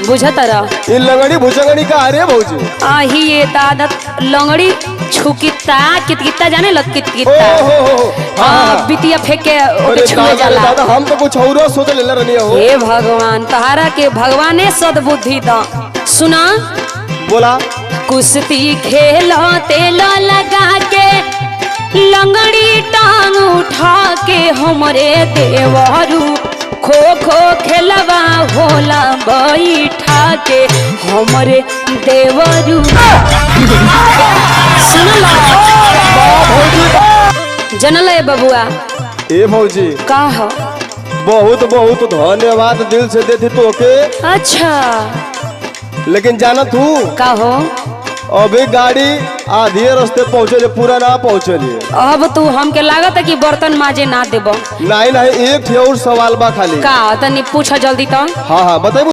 बुझत रह इन लंगड़ी भुजंगड़ी का अरे भौजी आही ये दादत लंगड़ी छुकिता कितकिता जाने लग कितकिता बिटिया फेंके ओके छुए जाला। दादा हम तो कुछ और सोच ले रनिया हो। हे भगवान तहारा के भगवाने सद्बुद्धि दा। सुना बोला कुश्ती खेलो तेल लगा के लंगड़ी टांग उठा के हमरे देवरू खो खो खेलवा होला बैठा के हमरे देवरू। सुनला जनल है बबुआ ए भौजी का हो बहुत बहुत धन्यवाद दिल से देती तो के। अच्छा लेकिन जाना तू का हो अभी गाड़ी आधे रास्ते पहुँचे पूरा ना पहुँचे। अब तू हमके लागत है कि बर्तन माजे ना देबो। नहीं नहीं एक और सवाल बा खाली का तनी पूछा जल्दी तो। हाँ हाँ बताइए।